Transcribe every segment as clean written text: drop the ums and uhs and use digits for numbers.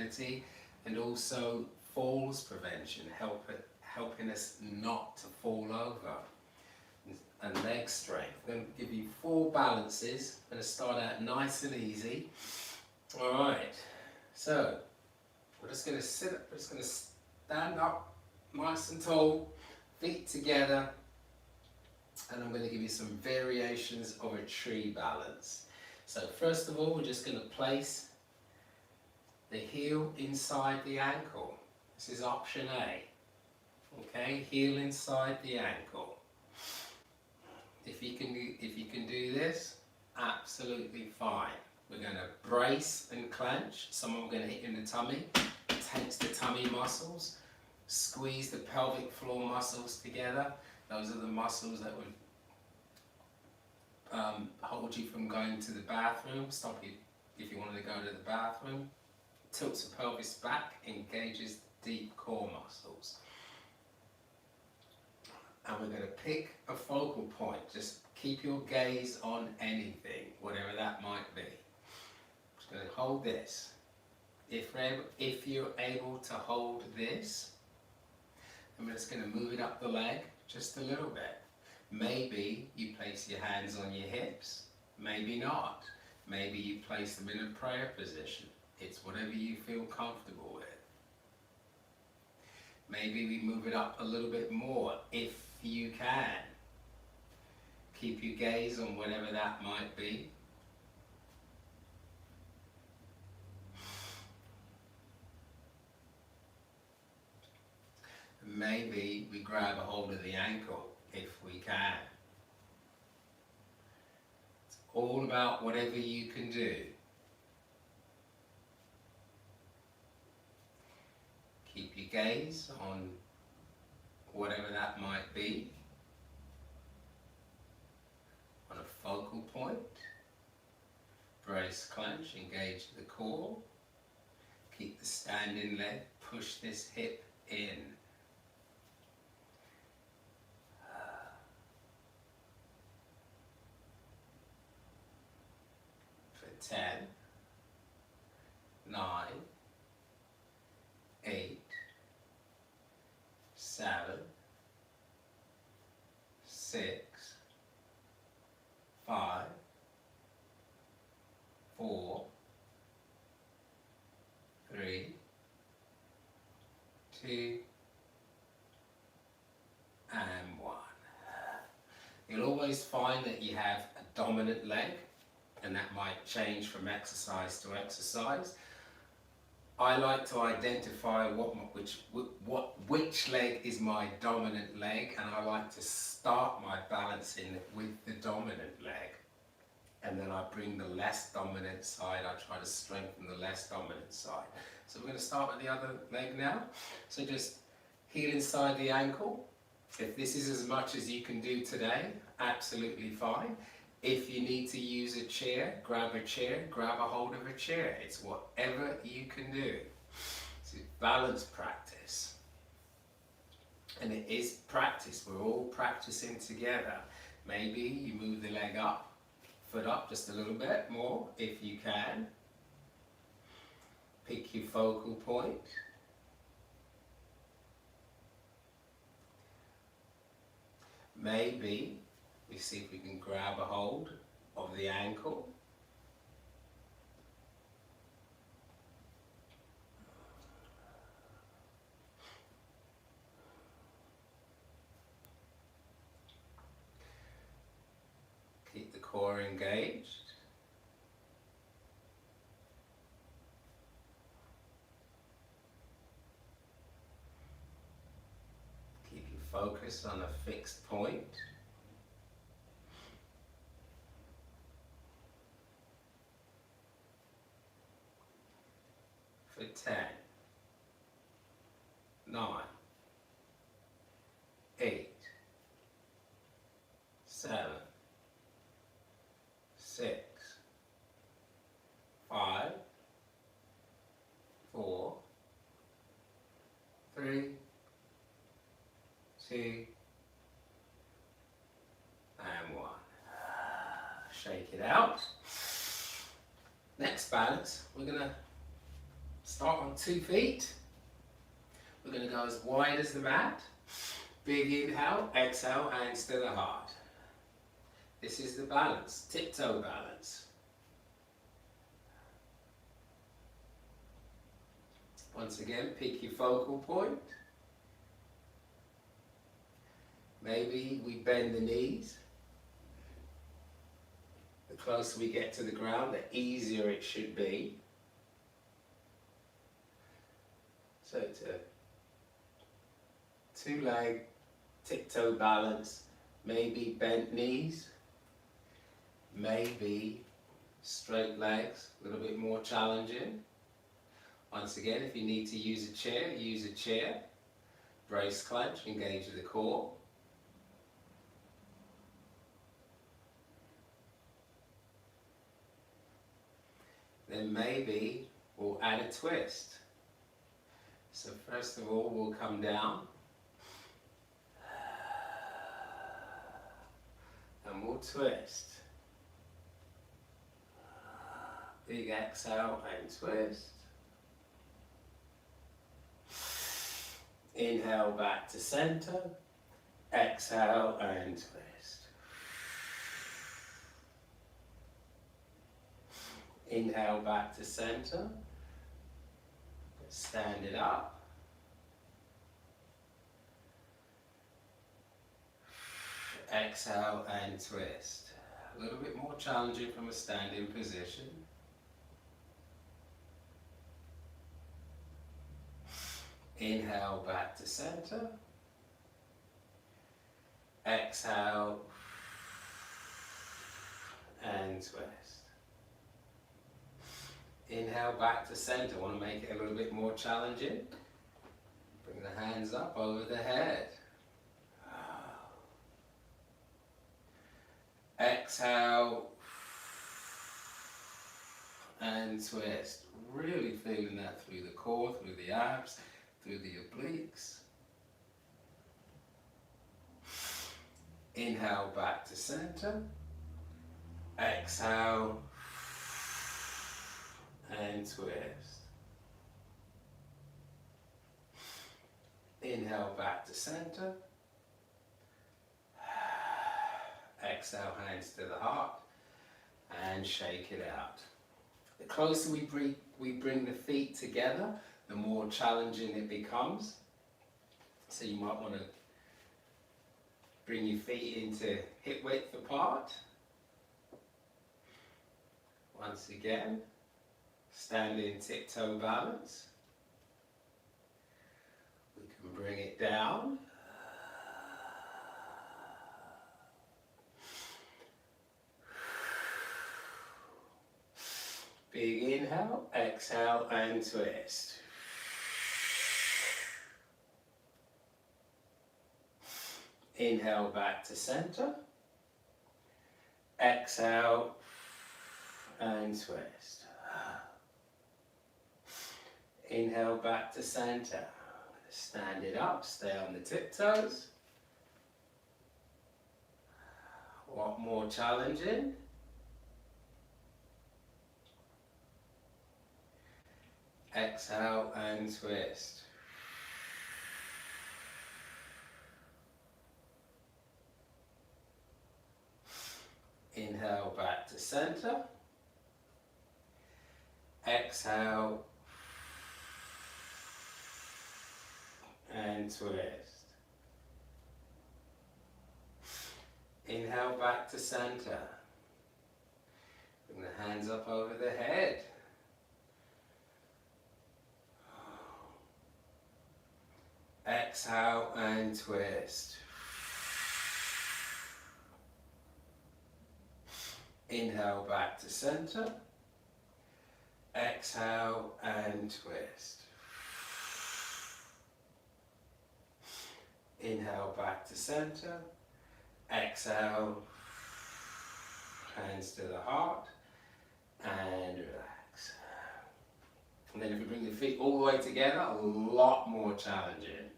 stability, and also falls prevention, helping us not to fall over. And leg strength. I'm going to give you 4 balances. I'm going to start out nice and easy. Alright, so we're just going to sit up, we're just going to stand up nice and tall, feet together, and I'm going to give you some variations of a tree balance. So first of all, we're just going to place the heel inside the ankle. This is option A. Okay, heel inside the ankle. If you can do this, absolutely fine. We're going to brace and clench. Some of them are going to hit you in the tummy, tense the tummy muscles, squeeze the pelvic floor muscles together. Those are the muscles that would hold you from going to the bathroom, stop you if you wanted to go to the bathroom. Tilts the pelvis back, engages the deep core muscles. And we're going to pick a focal point. Just keep your gaze on anything, whatever that might be. Just going to hold this. If you're able to hold this, I'm just going to move it up the leg just a little bit. Maybe you place your hands on your hips, maybe not. Maybe you place them in a prayer position. It's whatever you feel comfortable with. Maybe we move it up a little bit more if you can. Keep your gaze on whatever that might be. Maybe we grab a hold of the ankle if we can. It's all about whatever you can do. Keep your gaze on whatever that might be, on a focal point. Brace, clench, engage the core. Keep the standing leg, push this hip in. For 10, 9, 8, 7, 6, 5, 4, 3, 2, and 1. You'll always find that you have a dominant leg, and that might change from exercise to exercise. I like to identify which leg is my dominant leg, and I like to start my balancing with the dominant leg. And then I bring the less dominant side, I try to strengthen the less dominant side. So we're going to start with the other leg now. So just heel inside the ankle. If this is as much as you can do today, absolutely fine. If you need to use a chair, grab a hold of a chair. It's whatever you can do. It's a balance practice. And it is practice. We're all practicing together. Maybe you move the leg up, foot up just a little bit more if you can. Pick your focal point. Maybe we see if we can grab a hold of the ankle. Keep the core engaged. Keep your focus on a fixed point. For 10, 9, 8, 7, 6, 5, 4, 3, 2, and 1. Shake it out. Next balance, we're going to start on 2 feet. We're going to go as wide as the mat. Big inhale, exhale, hands to the heart. This is the balance, tiptoe balance. Once again, pick your focal point. Maybe we bend the knees. The closer we get to the ground, the easier it should be. So it's a two-leg tiptoe balance, maybe bent knees, maybe straight legs, a little bit more challenging. Once again, if you need to use a chair, use a chair. Brace clench, engage the core. Then maybe we'll add a twist. So first of all, we'll come down. And we'll twist. Big exhale and twist. Inhale back to center. Exhale and twist. Inhale back to center. Stand it up. Exhale and twist. A little bit more challenging from a standing position. Inhale back to center. Exhale and twist. Inhale back to center. I want to make it a little bit more challenging. Bring the hands up over the head. Exhale and twist. Really feeling that through the core, through the abs, through the obliques. Inhale back to center. Exhale and twist. Inhale back to center. Exhale, hands to the heart, and shake it out. The closer we bring the feet together, the more challenging it becomes. So you might want to bring your feet into hip width apart. Once again, standing tiptoe balance. We can bring it down. Big inhale, exhale and twist. Inhale back to center. Exhale and twist. Inhale back to center. Stand it up, stay on the tiptoes. What more challenging? Exhale and twist. Inhale back to center. Exhale and twist. Inhale back to center. Bring the hands up over the head. Exhale and twist. Inhale back to center. Exhale and twist. Inhale back to center. Exhale, hands to the heart, and relax. And then if you bring your feet all the way together, a lot more challenging.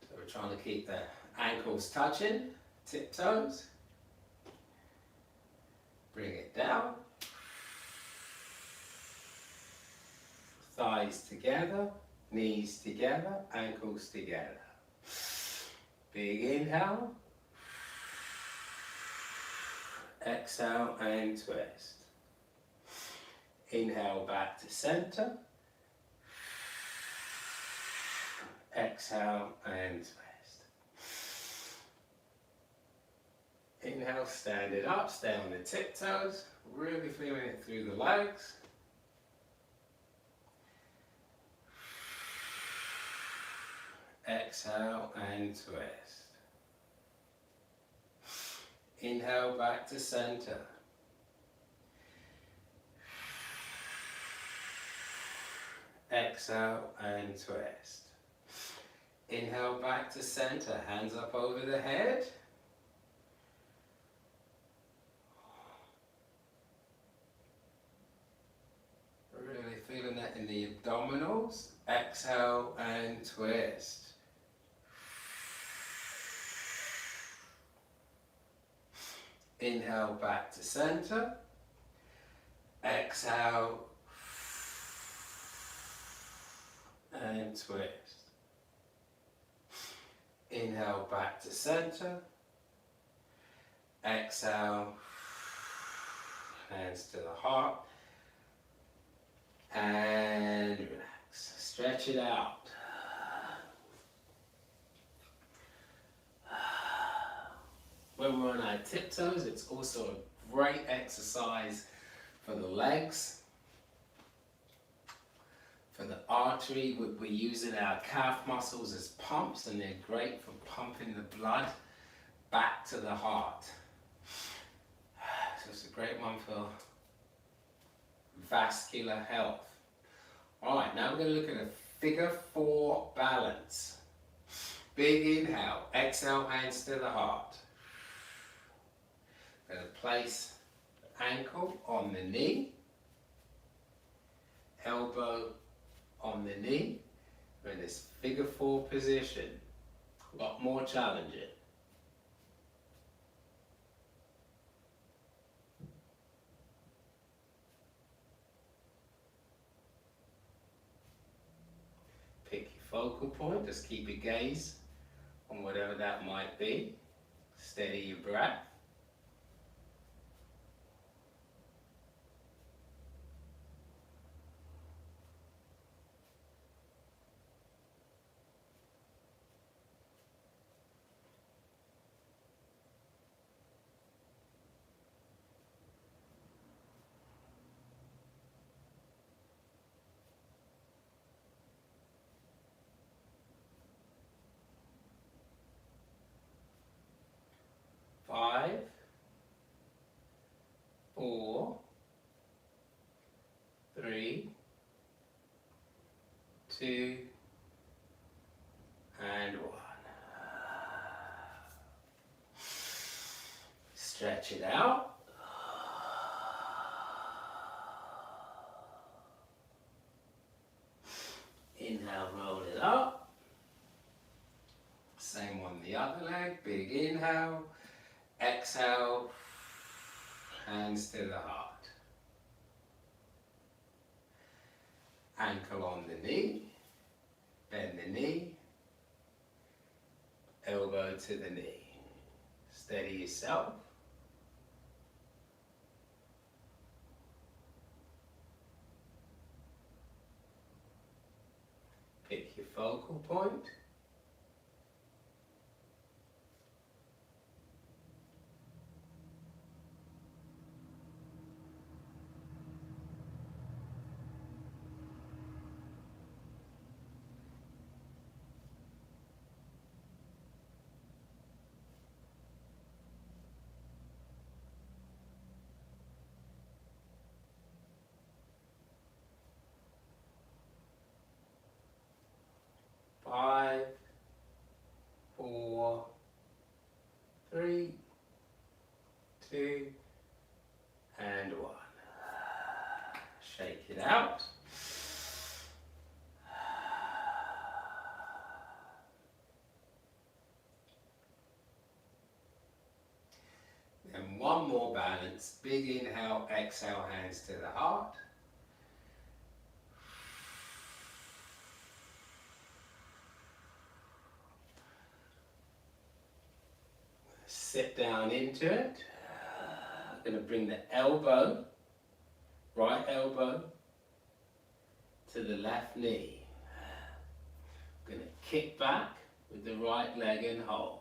So we're trying to keep the ankles touching, tiptoes. Bring it down. thighs together, knees together, ankles together. Big inhale. Exhale and twist. Inhale back to center. Exhale and twist. Inhale, stand it up, stay on the tiptoes, really feeling it through the legs. Exhale and twist. Inhale back to center. Exhale and twist. Inhale back to center, hands up over the head. Really feeling that in the abdominals. Exhale and twist. Inhale back to center. Exhale and twist. Inhale back to center. Exhale, hands to the heart. And relax. Stretch it out. When we're on our tiptoes, it's also a great exercise for the legs. For the artery, we're using our calf muscles as pumps, and they're great for pumping the blood back to the heart. So it's a great one for vascular health. Alright, now we're going to look at a figure 4 balance. Big inhale, exhale, hands to the heart. Going to place the ankle on the knee, elbow on the knee. We're in this figure 4 position. A lot more challenging. Pick your focal point, just keep your gaze on whatever that might be. Steady your breath. Five, 4, 3, 2, and 1. Stretch it out. Inhale, roll it up. Same on the other leg. Big inhale. Exhale, hands to the heart. Ankle on the knee, bend the knee, elbow to the knee. Steady yourself. Pick your focal point. Five, 4, 3, 2, and 1. Shake it out. And one more balance. Big inhale, exhale, hands to the heart. sit down into it. I'm going to bring the elbow, right elbow, to the left knee. I'm going to kick back with the right leg and hold.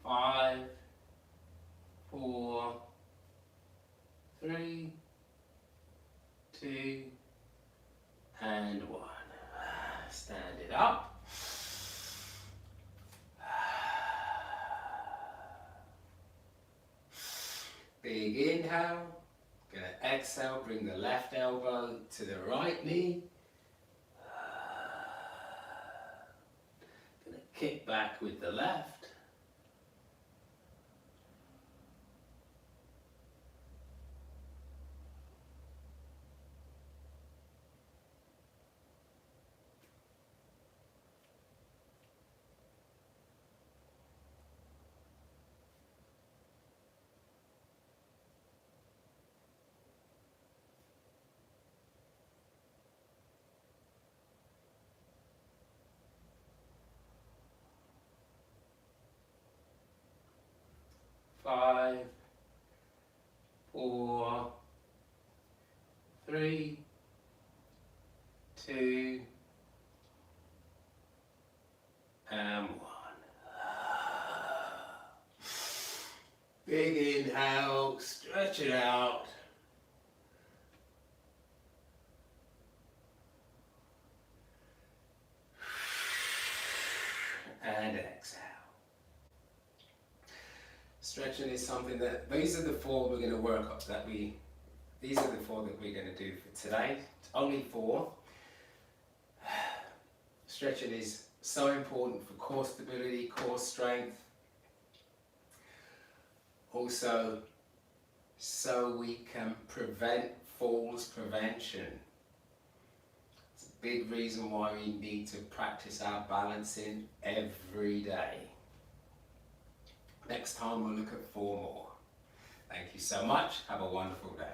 Five, four, three, two, and one. Stand it up. Big inhale. Gonna exhale, bring the left elbow to the right knee. Gonna kick back with the left. Five, four, three, two, and one. Big inhale, stretch it out. And exhale. Stretching is something that, these are the four we're going to work up these are the four that we're going to do for today. It's only four. Stretching is so important for core stability, core strength. Also, so we can prevent falls prevention. It's a big reason why we need to practice our balancing every day. Next time we'll look at four more. Thank you so much. Have a wonderful day.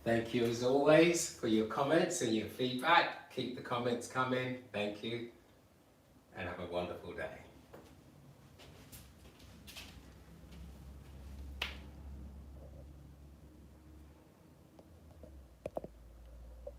Thank you as always for your comments and your feedback. Keep the comments coming. Thank you and have a wonderful day.